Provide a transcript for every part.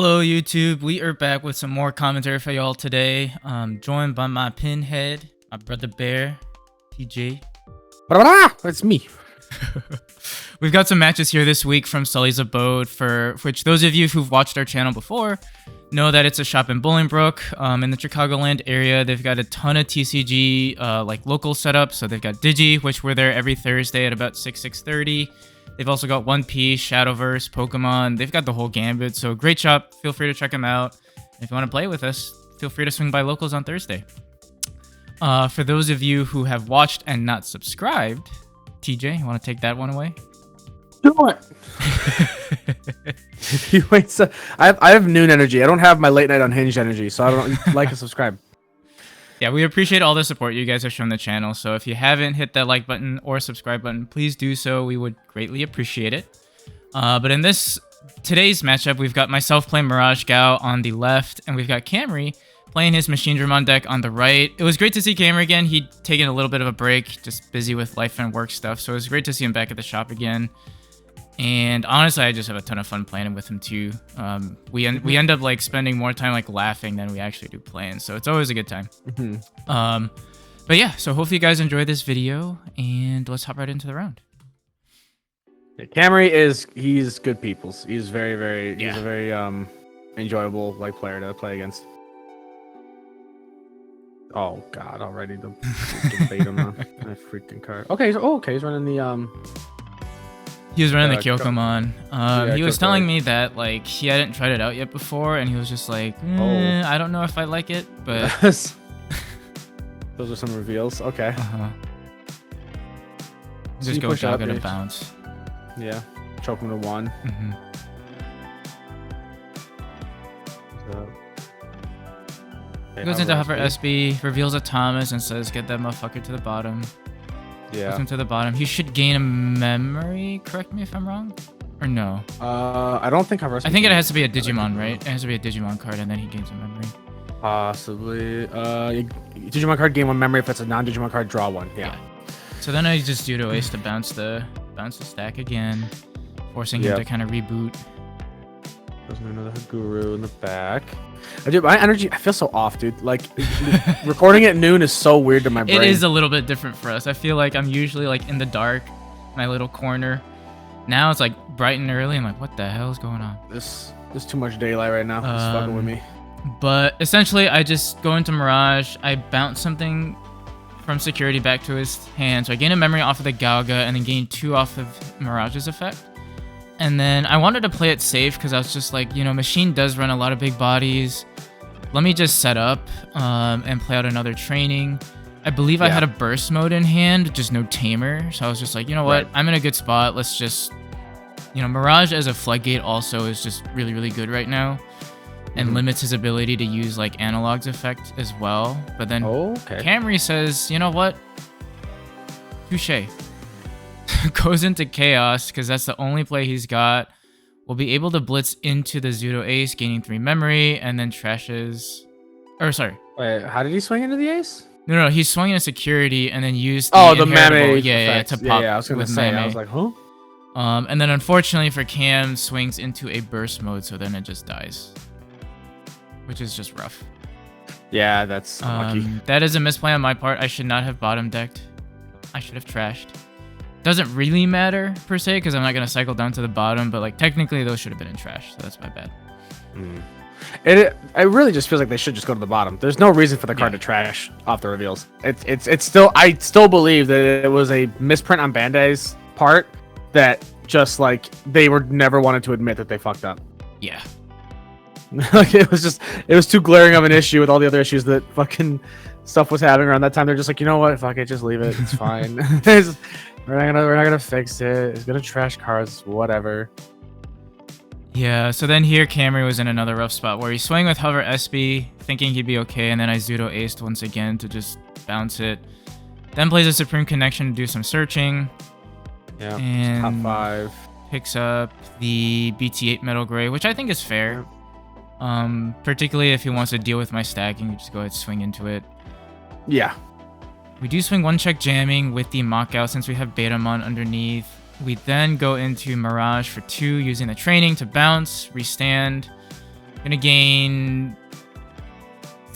Hello YouTube, we are back with some more commentary for y'all today. Joined by my pinhead, my brother Bear, TJ. That's me. We've got some matches here this week from Sully's Abode, for which those of you who've watched our channel before know that it's a shop in Bolingbrook, in the Chicagoland area. They've got a ton of TCG like local setups. So they've got Digi, which we're there every Thursday at about 6:30. They've also got One Piece, Shadowverse, Pokemon. They've got the whole gambit. So great shop. Feel free to check them out. If you want to play with us, feel free to swing by locals on Thursday. For those of you who have watched and not subscribed, TJ, you want to take that one away? Do it. You wait. So I have noon energy. I don't have my late night unhinged energy, so I don't like to subscribe. Yeah, we appreciate all the support you guys have shown the channel. So if you haven't hit that like button or subscribe button, please do so. We would greatly appreciate it. But in today's matchup, we've got myself playing MirageGao on the left, and we've got Kamry playing his Machinedramon deck on the right. It was great to see Kamry again. He'd taken a little bit of a break, just busy with life and work stuff. So it was great to see him back at the shop again. And honestly, I just have a ton of fun playing with him too. We end up like spending more time like laughing than we actually do playing, so it's always a good time. But yeah, so hopefully you guys enjoy this video, and let's hop right into the round. Kamry he's good people's. He's very he's a very enjoyable like player to play against. Oh god, already the debate him on that freaking card. Okay, so he's running the He was running the Gaogamon. He was telling me that like he hadn't tried it out yet before, and he was just like, I don't know if I like it, but those are some reveals. Okay. Just go Gaga to bounce. Yeah, choke him to one. He goes into Hover SB, reveals a Thomas, and says, "Get that motherfucker to the bottom." Yeah. Puts him to the bottom. He should gain a memory. Correct me if I'm wrong, or no? I don't think I think it has to be a Digimon, right? It has to be a Digimon card, and then he gains a memory. Possibly. Digimon card gain one memory. If it's a non-Digimon card, draw one. Yeah. So then I just do to Ace to bounce the stack again, forcing him to kind of reboot. There's another Guru in the back. Dude, my energy, I feel so off, dude. Like, recording at noon is so weird to my brain. It is a little bit different for us. I feel like I'm usually like in the dark, my little corner. Now it's like bright and early. I'm like, what the hell is going on? There's too much daylight right now. It's fucking with me. But essentially, I just go into Mirage. I bounce something from security back to his hand. So I gain a memory off of the Gaoga and then gain 2 off of Mirage's effect. And then I wanted to play it safe because I was just like, you know, Machine does run a lot of big bodies. Let me just set up and play out another training. I believe I had a burst mode in hand, just no tamer. So I was just like, you know what? I'm in a good spot. Let's just, you know, Mirage as a floodgate also is just really, really good right now. And limits his ability to use like Analog's effect as well. But then Kamry says, you know what? Touche. Goes into Chaos because that's the only play he's got. Will be able to blitz into the Zudo Ace, gaining 3 memory, and then trashes. Or sorry. Wait, how did he swing into the Ace? No, he's swinging a security and then used the Meme. To pop. I was gonna say. I was like, huh? And then unfortunately for Cam, swings into a burst mode, so then it just dies, which is just rough. Yeah, that's lucky. That is a misplay on my part. I should not have bottom decked. I should have trashed. Doesn't really matter per se because I'm not gonna cycle down to the bottom, but like technically those should have been in trash, so that's my bad. It really just feels like they should just go to the bottom. There's no reason for the card to trash off the reveals. It's still, I still believe that it was a misprint on Bandai's part that just like they were never wanted to admit that they fucked up. Yeah. Like it was too glaring of an issue with all the other issues that fucking stuff was happening around that time. They're just like, you know what, fuck it, just leave it. It's fine. We're not gonna fix it. It's gonna trash cards, whatever. Yeah, so then here Kamry was in another rough spot where he swung with Hover SB, thinking he'd be okay, and then I Zudo aced once again to just bounce it. Then plays a Supreme Connection to do some searching. Yeah, and top 5. Picks up the BT-8 Metal Gray, which I think is fair. Particularly if he wants to deal with my stacking, you just go ahead and swing into it. Yeah. We do swing 1-check jamming with the Mockout since we have Betamon underneath. We then go into Mirage for 2 using the training to bounce, restand. Gonna gain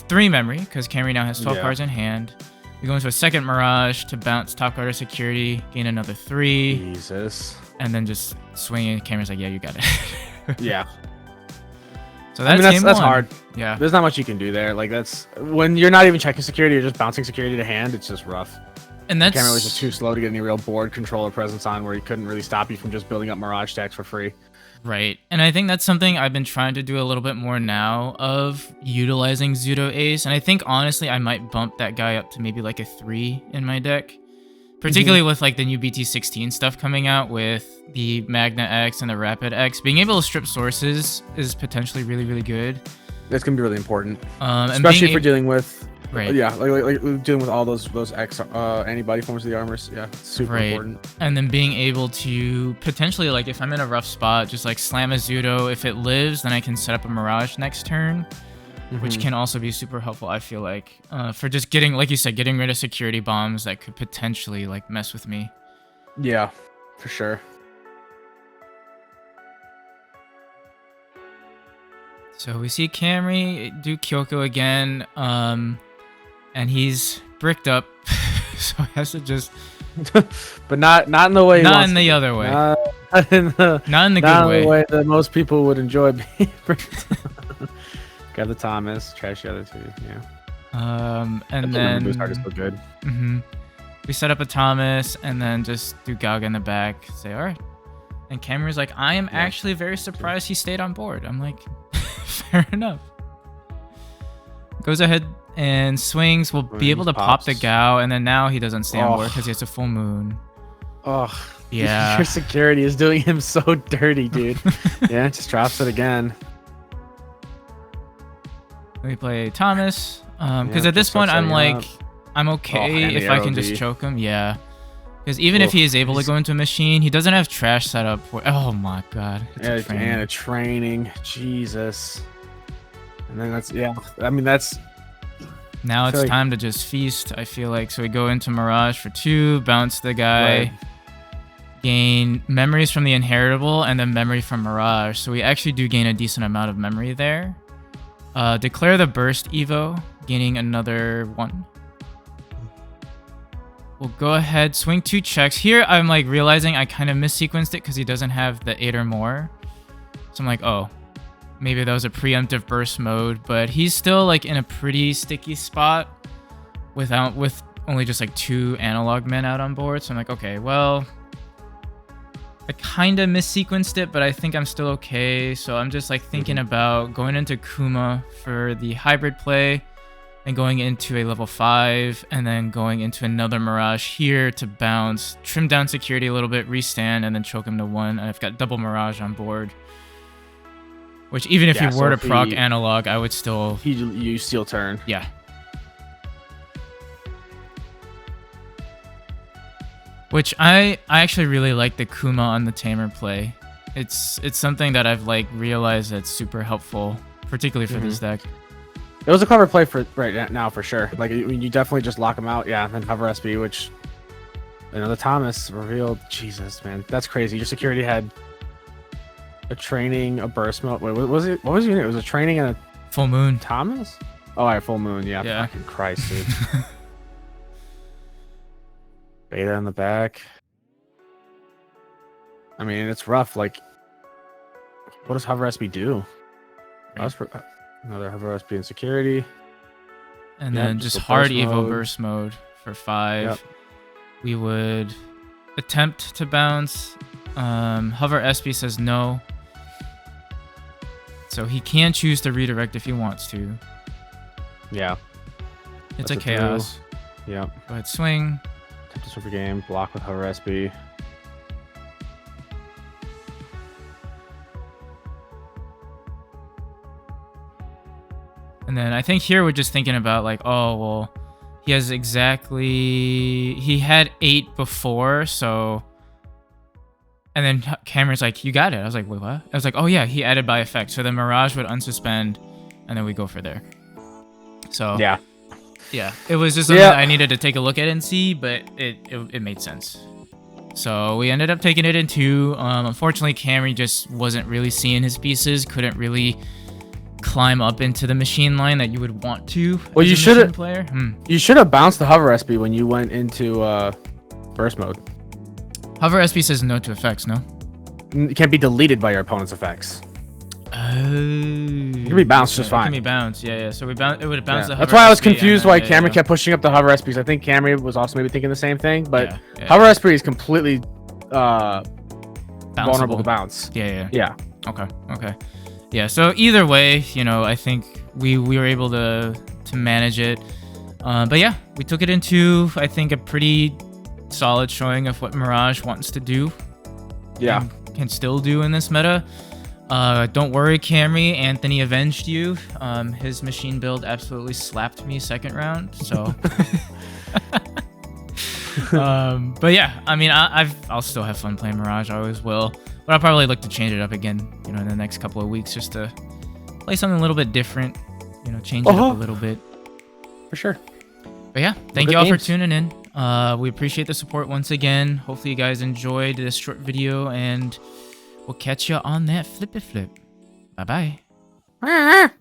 3 memory, because Kamry now has 12 cards in hand. We go into a second Mirage to bounce top card of security, gain another 3. Jesus. And then just swing it. Kamry's like, yeah, you got it. Yeah. So that's, that's hard. Yeah. There's not much you can do there. Like, that's when you're not even checking security, you're just bouncing security to hand. It's just rough. And that's Kamry was just too slow to get any real board controller presence on where he couldn't really stop you from just building up Mirage stacks for free. right. And I think that's something I've been trying to do a little bit more now of utilizing Zudo Ace. And I think honestly, I might bump that guy up to maybe like a 3 in my deck. Particularly with like the new BT-15 stuff coming out with the Magna X and the Rapid X. Being able to strip sources is potentially really, really good. That's going to be really important. Especially if we're dealing with... Right. Yeah, like dealing with all those X antibody forms of the armors. Yeah, it's super important. And then being able to potentially, like, if I'm in a rough spot, just like slam a Zudo. If it lives, then I can set up a Mirage next turn, which can also be super helpful, I feel like, for just getting, like you said, getting rid of security bombs that could potentially like mess with me. Yeah, for sure. So we see Kamry do Kyoko again. And he's bricked up, so he has to just... but not in the way he not wants in the to. other way. Not in the good way. The way that most people would enjoy being bricked up. Got the Thomas, trash the other 2, yeah. And then... Boost art is so good. We set up a Thomas, and then just do Gauga in the back, say, alright. And Kamry's like, I am actually very surprised he stayed on board. I'm like, fair enough. Goes ahead and swings. We'll be able to pop the Gao, and then now he doesn't stay on board because he has a full moon. Oh, yeah. Your security is doing him so dirty, dude. Yeah, just drops it again. We play Thomas, because at this point I'm like, I'm okay if I can just choke him. Yeah, because even if he is able to go into a machine, he doesn't have trash set up for. Oh my god. It's a training. Jesus. And then that's now it's time to just feast, I feel like. So we go into Mirage for 2, bounce the guy, gain memories from the Inheritable, and then memory from Mirage. So we actually do gain a decent amount of memory there. Declare the Burst Evo, gaining another 1. We'll go ahead, swing 2 checks. Here I'm like realizing I kind of missequenced it because he doesn't have the 8 or more. So I'm like, oh, maybe that was a preemptive burst mode, but he's still like in a pretty sticky spot with only just like 2 analog men out on board. So I'm like, okay, well, I kind of missequenced it, but I think I'm still okay. So I'm just like thinking about going into Kuma for the hybrid play and going into a level 5 and then going into another Mirage here to bounce, trim down security a little bit, restand, and then choke him to 1. And I've got double Mirage on board. Which even if you were to proc analog, I would still... You steal turn. Yeah. Which I actually really like the Kuma on the Tamer play. It's something that I've like realized that's super helpful, particularly for this deck. It was a clever play for right now for sure. Like you definitely just lock him out, yeah, and then hover SB, which the Thomas revealed. Jesus, man, that's crazy. Your security had a training, a burst mode. Wait, what was it? What was your unit? It was a training and a full moon. Thomas? Oh, I full moon. Yeah. Yeah. Fucking Christ, dude. Beta in the back. I mean, it's rough. Like, what does hover SB do? Another hover SB in security. And then just hard Evo burst mode for 5. Yep. We would attempt to bounce. Hover SB says no. So he can choose to redirect if he wants to. Yeah. It's a chaos. Yeah. Go ahead, swing. Attempt to super game. Block with hover SB. And then I think here we're just thinking about like, oh, well, he had 8 before, so... And then Kamry's like, you got it. I was like, wait, what? I was like, oh yeah, he added by effect. So then Mirage would unsuspend, and then we go for there. So yeah, it was just something that I needed to take a look at and see, but it made sense. So we ended up taking it in 2. Unfortunately, Kamry just wasn't really seeing his pieces, couldn't really climb up into the machine line that you would want to. Well, as you a should machine have. player. You should have bounced the hover SP when you went into burst mode. Hover SP says no to effects. No. It can't be deleted by your opponent's effects. It can be bounced just fine. It can be bounced. Yeah. So it would have bounced the hover. That's why I was SP, confused then, why Kamry kept pushing up the hover SPs. I think Kamry was also maybe thinking the same thing, but hover SP is completely vulnerable to bounce. Yeah. Okay. Yeah. So either way, you know, I think we were able to manage it. But yeah, we took it into, I think, a pretty solid showing of what Mirage wants to do. Yeah. And can still do in this meta. Don't worry, Kamry. Anthony avenged you. His machine build absolutely slapped me second round. So, but yeah, I mean, I'll still have fun playing Mirage. I always will. But I'll probably look to change it up again, you know, in the next couple of weeks, just to play something a little bit different. You know, change it up a little bit. For sure. But yeah, thank you all for tuning in. We appreciate the support once again. Hopefully you guys enjoyed this short video, and we'll catch you on that flippy flip. Bye-bye.